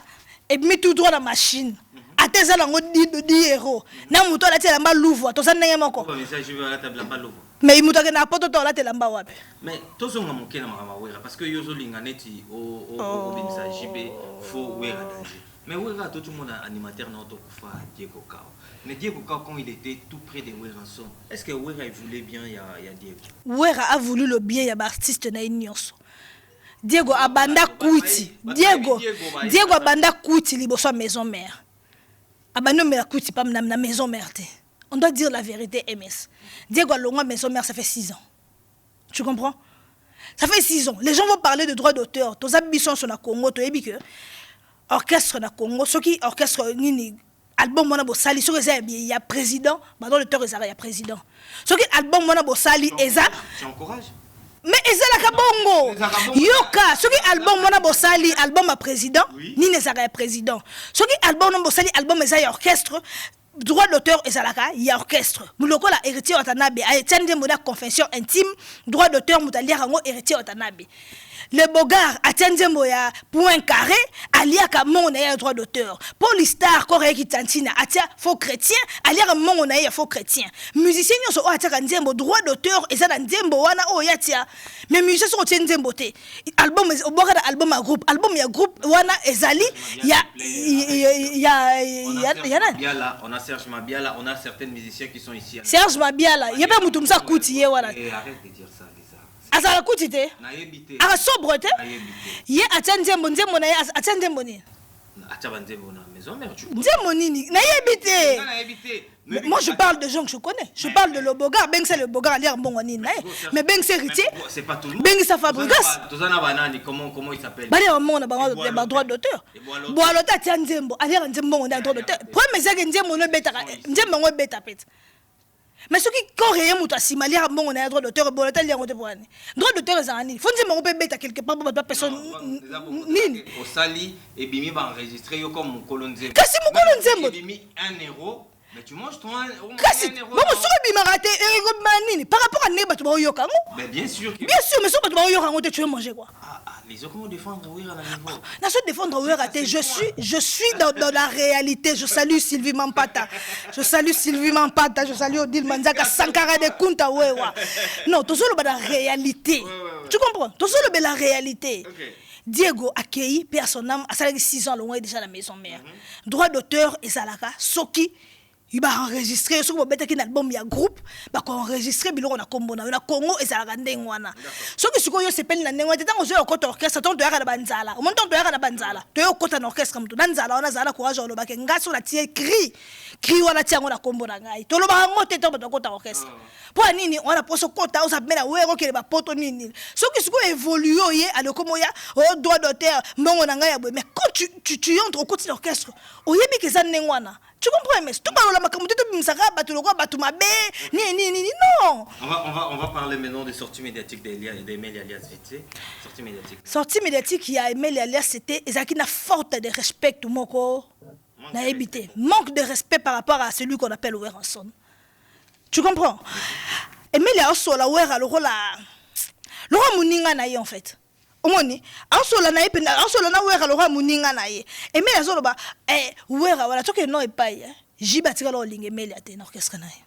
Et mis tout droit la machine. Ateza la ngo 10 euros. Na muto la te la mba louvre, to sa ndenge moko. Ba message je la table la louvre. Mais muto ke na poto to la te la mba wapi. Mais to so ngam ke na makama wera parce que yozo linga neti o binisa JB fo wera danger. Mais wera tout le monde animateur na to kufa Diego Kao. Mais Diego Kao, quand il était tout près de Weranson, est-ce que Wera voulait bien il y a Diego? Wera a voulu le bien, il y a artiste na nyonso. Diego abanda kuti. Diego abanda kuti liboso maison mère. Abanda mère kuti pas na maison mère. On doit dire la vérité MS. Diego a longa maison mère ça fait 6 ans. Tu comprends? Ça fait 6 ans. Les gens vont parler de droits d'auteur. Tous habitants sur la Congo, tu sais que orchestre na Congo, ceux qui orchestre nini album mona bosali so il y a président dans le temps il y a président so que album mona bosali eza j'encourage mais eza la kabongo yoka so que album mona bosali album à président ni ne sera président so que album mona bosali album eza ya orchestre droit d'auteur ezalaka il y a orchestre muloko la héritier watanabe a tende moda confession intime droit d'auteur mutalia rango héritier watanabe. Le Bogar a Tianzembo ya point carré, aliaka mon a droit d'auteur. Polistar, Corée qui tantina, atia faux chrétien, aliaka mon a faux chrétien. Musiciens sont atia Nzembo droit d'auteur et ça dans Nzembo wana o yatia. Mais musiciens sont Nzembo te. Album au bord album à groupe, album ya groupe wana ezali on a Serge Mabiala, on a certains musiciens qui sont ici. Serge Mabiala, il y a pas mutumsa kuti wana. Arrête de dire ça. Azala kuti te. Ara sobre te. Ye atenzembo nzembo na ye atenzembo ni. Ataba nzembo na maison mère tu. Nzembo nini? Na yebite. Moi je parle de gens que je connais. Je parle de le Bogar, ben c'est le Bogar ali mbongo nini na ye. Mais ben c'est héritier. C'est pas tout le monde. Ben ça Fabregas. Tozana banani comment il s'appelle? Bali on na ba droit d'auteur. Boalota tianzembo ali nzembo na droit d'auteur. Premier c'est que nzembo no beta. Nzembo ngo beta pete. mais ce qui corrige muta simali a bon on a droit d'auteur bon tel yango te boani droit d'auteur ezani faut dire mon peut beta quelque part pas personne nini au sali et bimi va enregistrer yo comme kolonze kasi mon kolonze bimi 1 euro mais tu manges ton 1 euro kasi bon soki bima raté ego manini par rapport à ne batu ba yoka ngo mais bien sûr mais soki batu ba yoka ngo te tu veux manger quoi les autres comment défendre oui à la niveau na so défendre oui raté je suis dans la réalité je salue Sylvie Mampata je salue Odile Manzaka Sankara de Kunta wewa non tout solo ba la réalité tu comprends tout solo ba la réalité Diego accueilli personnellement à 6 ans loin déjà la maison mère droit d'auteur et salaka soki il va enregistrer ce qu'on mettre qui album il y a groupe bah qu'on enregistrer biloko na kombo na Congo et ça ndenge wana ce que siko yo sepeli na ndenge wana tango zo ko orchestre ton to yaka na banzala o monton to yaka na banzala to yo kota na orchestre mtu banzala wana zala courage lo ba ke ngaso na tie cri wana tiango na kombo na ngai to lo ba ngote to ba kota orchestre pour nini on a poso kota o sa mena wero ke ba poto nini ce que siko évolue ye ale komo ya o droit d'auteur mbongo na ngai ya mais quand tu entres au côté de l'orchestre o yebi ke za ndenge wana. Tu comprends, mais si tu parles de la macamoute, tu me non. On va parler maintenant des sorties médiatiques d'Emile Alias vite. Sorties médiatiques. Sorties médiatiques, il y a Emile Alias, c'était qui n'a faute de respect tout moko n'a évité. Manque de respect par rapport à celui qu'on appelle Weranson. Tu comprends? Emile Alias, la Wera, le rôle Mouninga naïe en fait. Omoni ansola na ipenda ansola na wera lo muninga na ye eme azolo ba wera wala toke no epai jibatika lo linge meli ate na orchestre na ye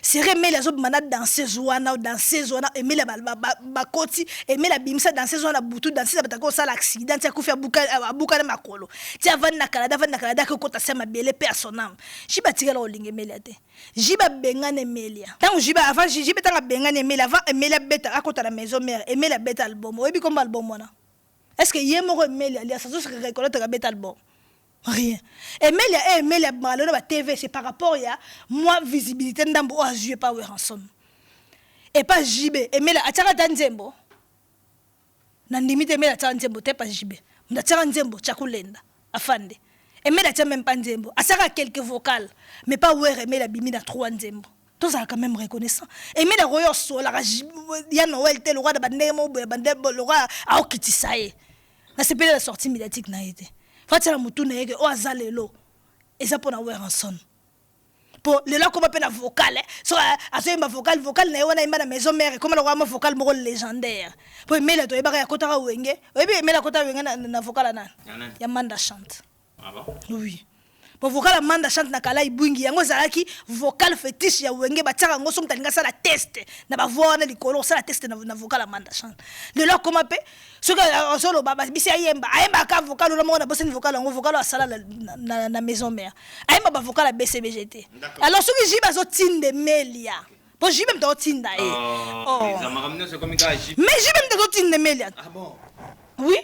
sere meli azo mana danser zwana emela ba koti emela bimsa danser zwana butu danser batako sala accident tia kufia buka na makolo tia van na Canada ko kota sema bele personnel jibatika lo linge meli ate jiba bengane melia tango jiba avant jiba tanga bengane melia avant emela beta akota la maison mère emela beta album oyebi comme album wana est-ce que yemoko melia alias ça se reconnaître ka beta album rien Emelia malona ba TV c'est par rapport ya moi visibilité ndambo o azue pas Weranson et pas Jibe Emelia ataka tanzembo na limite Emelia tanzembo te pas Jibe mdataka nzembo chakulenda afande Emelia tient même pas nzembo asaka quelques vocales mais pas Wera Emelia bimina 3 nzembo tous ça quand même reconnaissant Emelia royo so la ya Noël te le roi de bandemo le roi a okitisaye na c'est la sortie médiatique na été Fatela mutune yeke o azalelo eza pona Weranson po lelo ko ba vocal so azoyemba vocal na yona imba na maison mère comme le roi vocal moko légendaire po Emela to yebaka ya kota wenge oyebi Emela kota wenge na vocal na ya Manda chante ah bon oui po vocal Manda chante na kala ibungi yango zalaki vocal fétiche ya wenge bataka ngo so mutalinga sala test na ba voix na likolo sala test na vocal Manda chante lelo ko mape ce que solo baba bisi ayemba ka vocal na mona bosse vocal ngo vocal asala na maison mère ayemba ba vocal à BCBGT alors ce que jiba zo tinde melia po jiba mto tinda ça m'a ramené c'est comme ça mais jiba mto tinde melia ah bon oui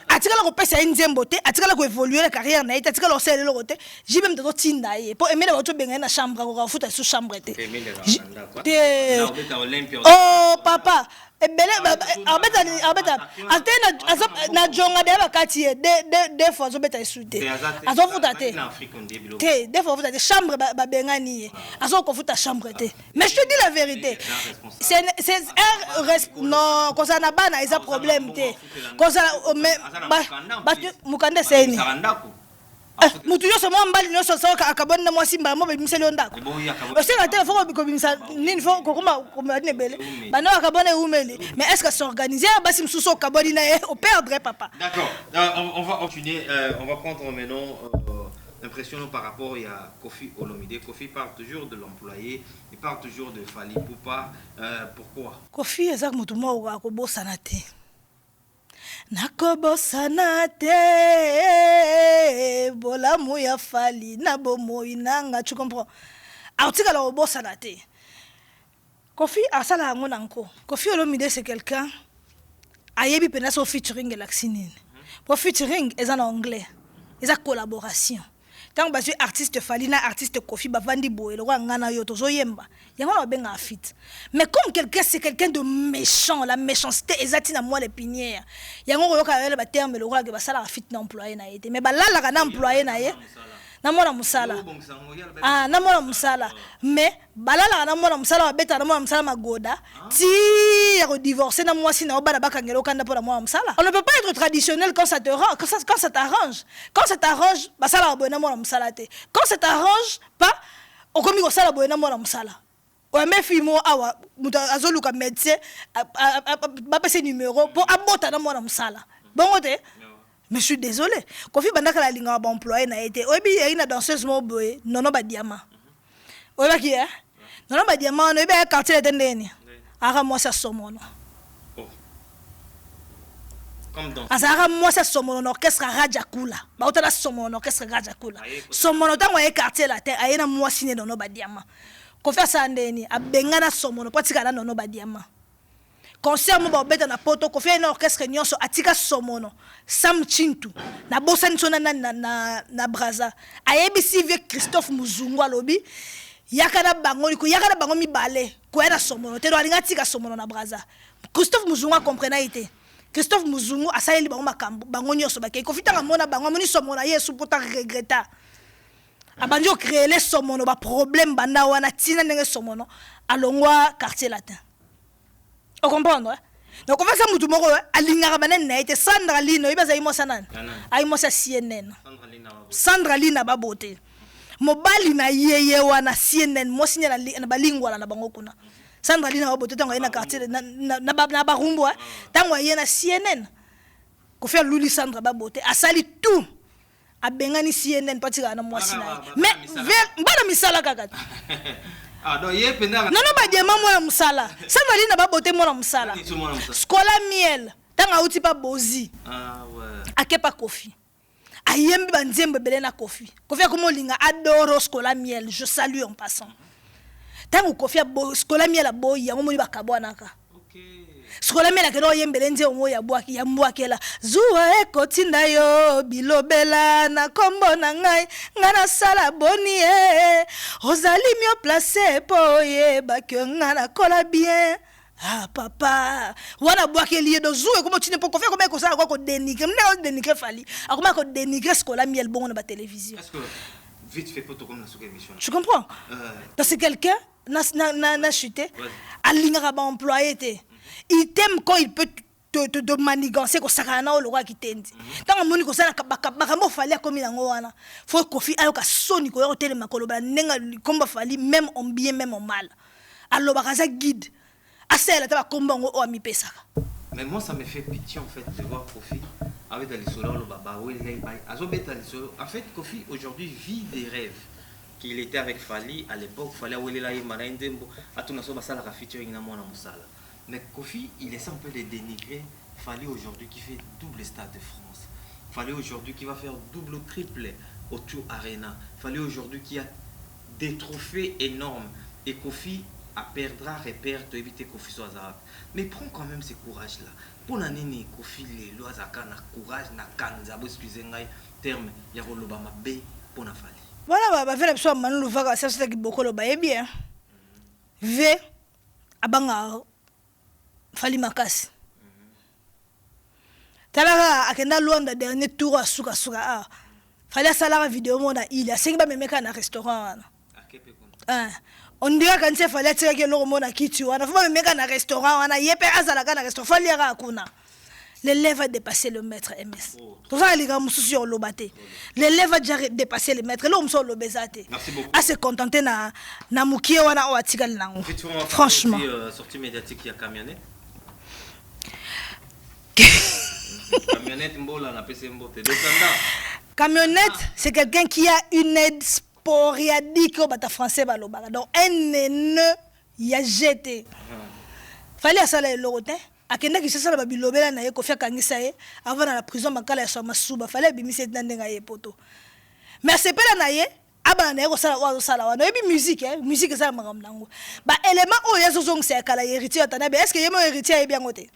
atikala ko pesa nzembo te atikala ko évoluer la carrière na ita atikala osele lo te jiba mto tinda ye po emela bato benga na chambre ko futa sous chambre te oh papa ebele abeta atena na jonga de bakati de fois zo beta isute azo futa te des fois futa chambre ba bengani azo ko futa chambre te mais je te dis la vérité c'est non quand ça na bana isa problème te quand ça ba mukande seni mutu yo somo mbali no so akabona na mwasi mba mo bemiseli ondako oseka te foko bikobimisa nini foko kokoma komane bele bana akabona umeli mais est-ce que s'organiser basi msuso akaboni na au perdre papa. D'accord, on va continuer on va prendre maintenant l'impression par rapport à Koffi Olomide. Koffi parle toujours de l'employé, il parle toujours de Fally Ipupa, pourquoi Koffi ezak mutu mo akobosana te nakobosana te bolamu ya Fally na bomoi nanga tu comprends artika la obosana te Koffi asala ngo nanko Koffi Olomide c'est quelqu'un ayebi pena so featuring laxinine pour featuring est en anglais est en collaboration tant que artiste Fally na artiste Koffi bavandi boye le roi ngana yo tozo yemba yango na benga fit mais comme quelqu'un c'est quelqu'un de méchant la méchanceté ezati na moi les pinières yango yo ka le terme le roi que basala fit na employé na été mais balala kana employé na ye na mona musala ah na mona musala mais balala na mona musala beta na mona musala magoda ti ya divorcer na mwasi na obana bakangelo kanda pour la mona musala. On ne peut pas être traditionnel quand ça te rend quand ça t'arrange. Quand ça t'arrange basala boy na mona musala te. Quand ça t'arrange pas okomi ko sala boy na mona musala. Ouais, mais fimo awa azoluka médecin ba passer numéro pour abota na mona musala. Bon côté. Mais je suis désolé. Kofi bandaka la linga ba employé na été. Obi y a une danseuse mo boy nono ba diamant. Oba ki eh? Nono ba diamant no be quartier tendeni. Ara moi ça somono. Oh. Comme dans Azara moi ça somono orchestre Rajakula. Ba otala somono orchestre Rajakula. Somono tango e quartier la terre ayena moi signé nono ba diamant. Kofi ça ndeni abengana somono patika na nono ba diamant. Concert mo ba beta na poto Kofi na orchestre nyonso atika somono Sam Chintu na bossa nsona na Braza ayebisi vie Christophe Muzungu alobi yakana bango mi balé ko era somono te do alinga tika somono na Braza. Christophe Muzungu comprena ite Christophe Muzungu asali bango makambo bango nyonso ba ke Kofi tanga mona bango moni somono yesu pota regreta abanjo créer les somono ba problème banda wana tina ndenge somono alongwa quartier latin. On comprend, hein? Donc, on va faire tout le monde. Alinga banen na été Sandra Lino, il va y avoir sanan. Aïe moi ça CNN. Sandra Lina ba beauté. Mobali na yeye wana CNN, mo signal na balingwa na bango kuna. Sandra Lina ba beauté tango ina quartier na ba rumbo, tango yena CNN. Ko faire Luli Sandra ba beauté, asali tout. Abengani CNN patika na mo sina. Mais bana misala kaka. Ah donc yé pendant non ba diamant moi na musala Sandra Lina ba beauté moi na musala Scola miel tanga uti pa bozi ah ouais akepa Kofi ayembi banzembe belé na Kofi comme linga adoro Scola miel je salue en passant tanga Kofi Scola miel aboyi yango moni bakabwana ka Scola miel akeno yembele nze omo ya bwaki ya mbwakela zuwa ekotinda yo bilobela na kombo na ngai ngana sala boni ozali mio placé po ye bakyo ngana kola bien ah papa wana bwakeli do zuwa komo tine po Kofi comme ko sala ko dénigrer mne dénigrer fali akoma ko dénigrer Scola miel bon na ba télévision. Est-ce que vite fait poto comme na souka émission. Tu comprends? Parce que quelqu'un na chuté alinga ba employé té. Il t'aime quand il peut te manigancer ko sakana o lokwa kitendi. Tanga moni ko sana bakambo fali akomi nango wana. Faut Kofi ayoka soni ko yo tele makolo ba nenga komba fali même en bien même en mal. Alors bakaza guide. Asela ta komba ngo o ami pesaka. Mais moi ça me fait pitié en fait de voir Kofi avec les solo le baba ou les azobeta les solo. En fait Kofi aujourd'hui vit des rêves. Qu'il était avec Fali à l'époque, Fali où il est là il m'a ndembo atuna so basala ka featuring na mona musala. Mais Kofi, il essaie un peu de dénigrer Fali aujourd'hui qui fait double stade de France. Fali aujourd'hui qui va faire double triple au Tour Arena. Fali aujourd'hui qui a des trophées énormes. Et Kofi perdra, repère, éviter Kofi soit Zara. Mais prends quand même ce courage-là. Pour l'année, Kofi, les lois à courage, na kanza, excusez-moi, terme, Yaroloba Mabé, pour la Fali. Voilà, bah, faire la Manu Vaga, ça c'est beaucoup le bail bien. V, abanga. Fali makasi. Talaga akenda Luanda dernier tour à suka ah. Fali asala vidéo mona il a sengi ba memeka na restaurant wana. On dirait quand c'est fali atira ke lo mona kitu wana. Faut ba memeka na restaurant wana yepe azala ka na restaurant fali ya akuna. L'élève a dépassé le maître MS. Tout ça les gars mususu sur lobate. L'élève a déjà dépassé le maître. L'homme sur l'obésité. Merci beaucoup. À se contenter na mukie wana o atikal nango. Franchement. Sortie médiatique il y a camionnette. Camionnette mbola na pese mbote descendant. Camionnette c'est quelqu'un qui a une aide sporadique au bata français balobaka. Donc un nœud y a jeté. Fallait à ça le lotin. Akenda ki sala ba bilobela na ye Kofi akangisa ye avant na la prison makala ya soma suba fallait bimise ndenga ye poto. Mais c'est pas na ye aba na ko sala wa sala wa no bi musique musique ça makam nango. Ba élément o yeso zong c'est kala héritier atana be est-ce que yemo héritier ye bien ngote?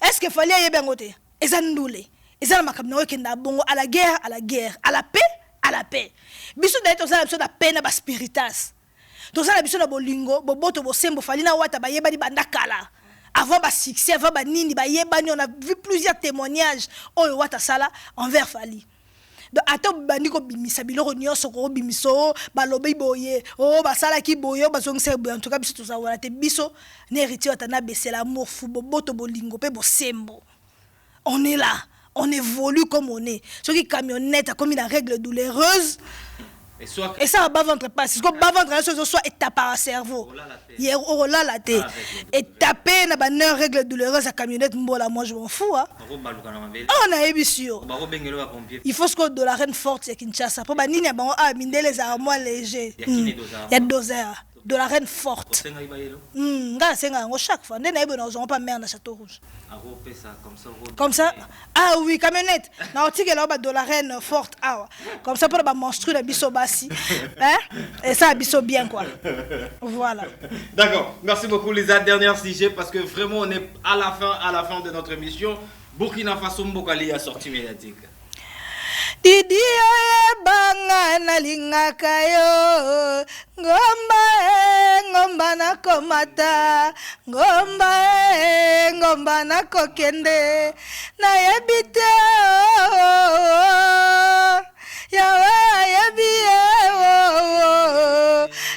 Est-ce que fallait y bien côté? Et ça nous les. Et ça m'a comme qui n'a bon à la guerre, à la paix, à la paix. Bisou d'être ça la peine à spiritas. Donc ça la bisou na bolingo, boboto bo sembo falina wata ba yeba di banda kala. Avant ba succès, avant ba nini ba yeba ni on a vu plusieurs témoignages oh wata sala envers Fali. donc ata bandi ko bimisa biloko nyonso ko bimiso balobi boye oh basala ki boye bazongisa boye en tout cas biso to ça wala te biso ne héritier atana baisser l'amour fou boto bolingo pe bosembo on est là on évolue comme on est ceux qui camionnette comme une règle douloureuse et ça va bas ventre pas c'est que bas ventre soit étape par cerveau hier oh là la tête et taper na ba neuf règle douloureuse à camionnette mbola moi je m'en fous hein on a ébissio il faut ce que de la reine forte c'est Kinshasa pour ba nini ba ah minde les armoires légers il y a dosaire de la reine forte chaque fois nous pas merde à Château Rouge comme ça ah oui camionnette na otike là de la reine forte ah comme ça pour ba monstruer la biso basi hein et ça biso bien quoi voilà d'accord merci beaucoup Lisa dernier sujet parce que vraiment on est à la fin de notre émission Burkina Faso Mbokali a sorti médiatique Didi banga na lingaka yo ngomba na komata ngomba na kokende na yebite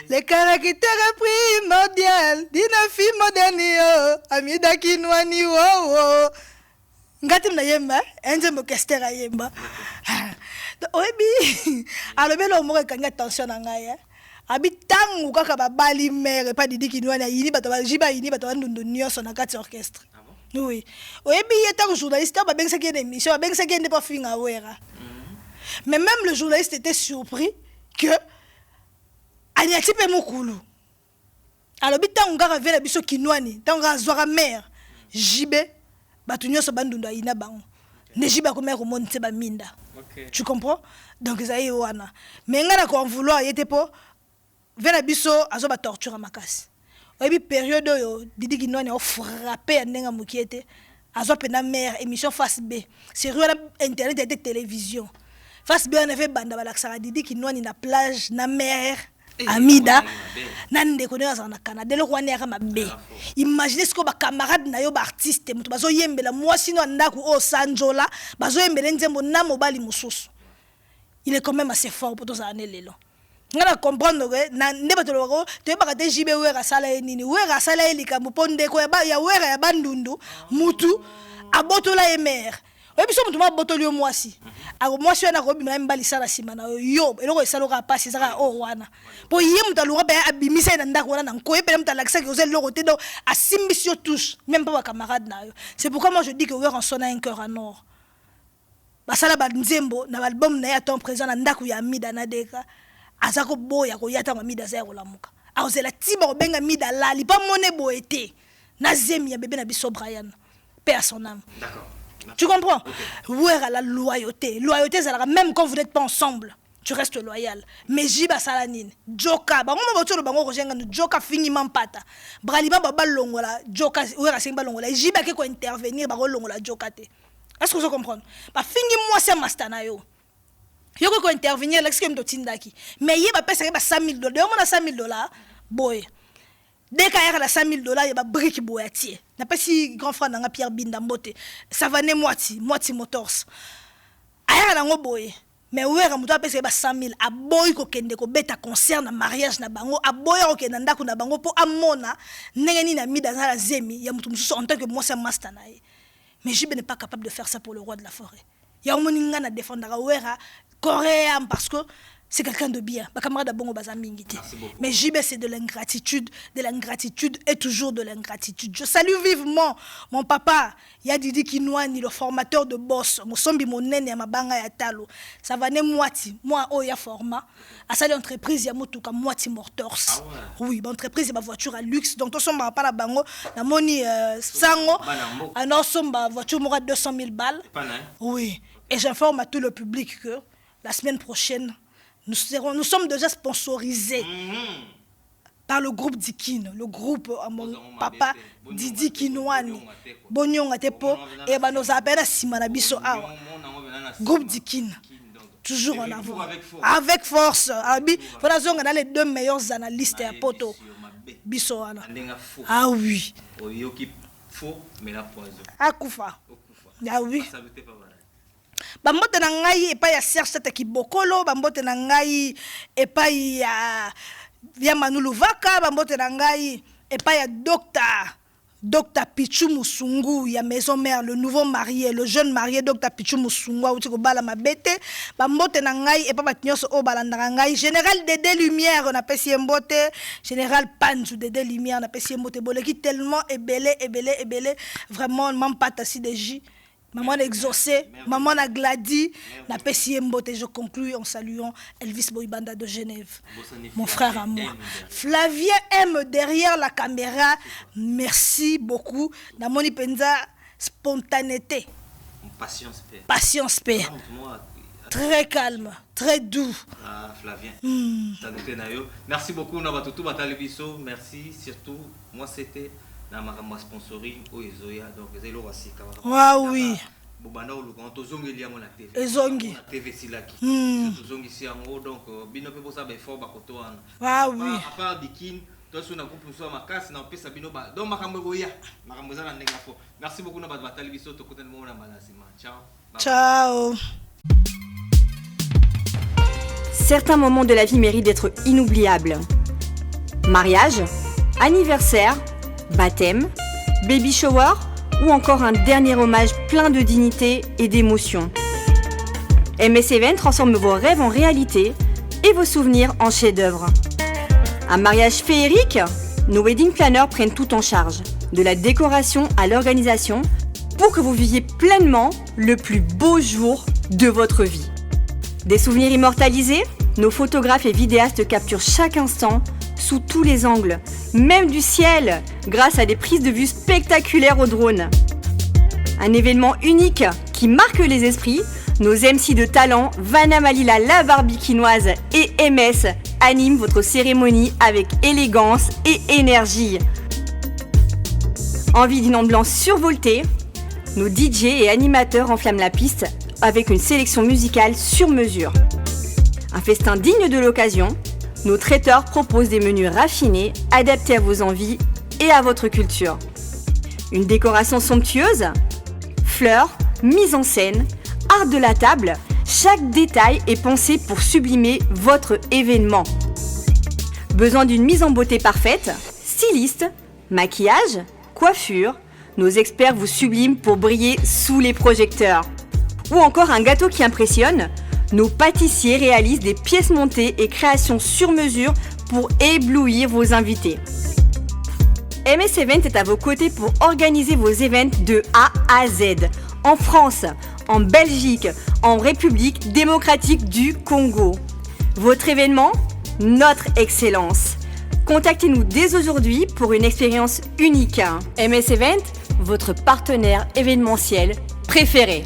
le caractère primordial d'une fille moderne Amida Kinwani ngati na yemba enze mo kestera yemba oyebi alobelo mo kanga attention na ngai abi tangu kaka babali mere pa Didi Kinwani yini bato ba jiba yini bato ndundu nyonso na kati orchestre oui oyebi yetangu journaliste ba bengisa ki émission ba bengisa ki pas finga wera mais même le journaliste était surpris que Aniati pe mukulu alobi tangu kaka vela biso Kinwani tangu azwaka mere jibe batu nyonso bandundu ayina bango nejiba ko mère monte ba minda tu comprends donc ça y wana mais ngana ko en vouloir yete po vena biso azo ba torture makasi oyebi période yo Didi Kinwani o frappé ndenga mukiete azo pena mère émission face B c'est rue internet et télévision face B on avait banda balaksa Didi Kinwani na plage na mère Amida nande ko na na Canada le rwanda ya mabe imaginez ce que ba camarade na yo ba artiste mutu bazo yembela moi sino ndaku o sanjola bazo yembela nzembo na mobali mususu il est quand même assez fort pour tous années lelo ngana comprendre que na ndeba to loko to ba te jibe wera sala nini wera sala elika muponde ko ya wera ya bandundu mutu abotola emer oyebiso mutu mabotoli yo mwasi ako mwasi wana ko bima mbali sala sima na yo eloko esaloka pasi saka o wana po ye mutu aluka ba abimisa na ndako wana nkoye pele mutu alakisa que loko te do asimbisio tous même pas ba camarade na yo c'est pourquoi moi je dis que Wera en son a un cœur en or basala ba nzembo na album na ya temps présent na ndako ya Amida na deka azako boya ko yata Amida za ko lamuka azela tiba ko benga Amida lali pas moné boete na zemi ya bébé na biso Brian paix à son âme d'accord. Tu comprends? Wera la loyauté. Loyauté, c'est même quand vous n'êtes pas ensemble, tu restes loyal. Mais Jiba Salanine, Joka, bango mabotolo bango rojenga no Joka fini mampata. Braliba baba longola, Joka Wera simba longola. Jiba ke ko intervenir bango longola Joka te. Est-ce que vous comprenez? Ba fini moi c'est mastana yo. Yo ko intervenir l'ex kem to tindaki. Mais ye ba pesa ba $100,000. Yo mona $100,000 boy. Dès qu'il y a $100,000, il y a des briques boyatier. N'a pas si grand frère n'a Pierre Bindambote. Ça va ne moitié motors. Aya na ngoboye. Mais Wera muto apesa ba 100,000 a boy ko kende ko beta concert na mariage na bango a boy ko kende ndako na bango po amona ndenge ni na mida za zemi ya mutu mususu en tant que moi c'est master na ye. Mais Jibe n'est pas capable de faire ça pour le roi de la forêt. Ya omoninga na défendre Wera coréen parce que c'est quelqu'un de bien. Ma camarade Bongo Bazamingiti. Mais Jibe, c'est de l'ingratitude et toujours de l'ingratitude. Je salue vivement mon papa, Didi Kinwani, le formateur de boss. Mon sombi mon nene ma banga ya talo. Ça va ne moitié. Moi, oh ya format. À cette entreprise, ya motu ka moitié mortors. Oui, ma entreprise, c'est ma voiture à luxe. Donc, tout ça, ma pas la bango. La moni sango. Alors, ma voiture m'aura 200,000 balles. Oui. Et j'informe à tout le public que la semaine prochaine, nous sommes déjà sponsorisés par le groupe Dikin, le groupe mon papa Didi Kinwani, Bonyong Atepo, et nos appels à Simanabiso Awa. Groupe Dikin, toujours en avant. Avec force. Voilà, on a les deux meilleurs analystes à Poto. Bissoana. Ah oui. Ah Koufa. Ah oui. bambote na ngai epai ya Serge Tata Kibokolo, bambote na ngai epai ya Manu Luvaka, bambote na ngai epai ya Dr Pichu Musungu ya Maison Mère, le nouveau marié, le jeune marié Dr Pichu Musungu auti ko bala mabete, bambote na ngai epai batnyoso o balanda ngai, général Dédé Lumière na pesi mbote, général Panzu Dédé Lumière na pesi mbote boleki tellement ebele, vraiment même pas tassi de J. Maman exaucé, maman a gladi, na pesi mbote. Je conclue en saluant Elvis Boybanda de Genève, mon frère à moi. Flavien M derrière la caméra, merci beaucoup. Namoni penza spontanéité, patience père. Très calme, très doux. Ah, Flavien. Merci beaucoup, Nabatutu Batalibiso. Merci surtout. Moi, c'était Namarama sponsoring au Ezoya. Donc, Zelo Wasika. Waouh, oui. Bobanda ou le Tozongi liamo la TV. Ezongi. TV Silaki. Tozongi si en haut. Donc, Bino Pebo Sabe fort Bakotoan. Waouh, oui. À part Bikin, toi, sur la groupe, nous sommes à Casse, nous sommes à Sabino. Donc, Makamogoya. Makamoza Negafo. Merci beaucoup, Nabatalibiso. Tokoten Mona Malasima. Ciao. Ciao. Certains moments de la vie méritent d'être inoubliables. Mariage, anniversaire, baptême, baby shower ou encore un dernier hommage plein de dignité et d'émotion. MS Event transforme vos rêves en réalité et vos souvenirs en chefs-d'œuvre. Un mariage féerique, nos wedding planners prennent tout en charge, de la décoration à l'organisation, pour que vous viviez pleinement le plus beau jour de votre vie. Des souvenirs immortalisés, nos photographes et vidéastes capturent chaque instant sous tous les angles, même du ciel, grâce à des prises de vue spectaculaires au drone. Un événement unique qui marque les esprits, nos MC de talent, Vanna Malila la Barbikinoise et MS animent votre cérémonie avec élégance et énergie. Envie d'une ambiance survoltée, nos DJ et animateurs enflamment la piste avec une sélection musicale sur mesure. Un festin digne de l'occasion, nos traiteurs proposent des menus raffinés, adaptés à vos envies et à votre culture. Une décoration somptueuse, fleurs, mise en scène, art de la table, chaque détail est pensé pour sublimer votre événement. Besoin d'une mise en beauté parfaite, styliste, maquillage, coiffure, nos experts vous subliment pour briller sous les projecteurs. Ou encore un gâteau qui impressionne, nos pâtissiers réalisent des pièces montées et créations sur mesure pour éblouir vos invités. MS Event est à vos côtés pour organiser vos événements de A à Z, en France, en Belgique, en République démocratique du Congo. Votre événement, notre excellence. Contactez-nous dès aujourd'hui pour une expérience unique. MS Event, votre partenaire événementiel préféré.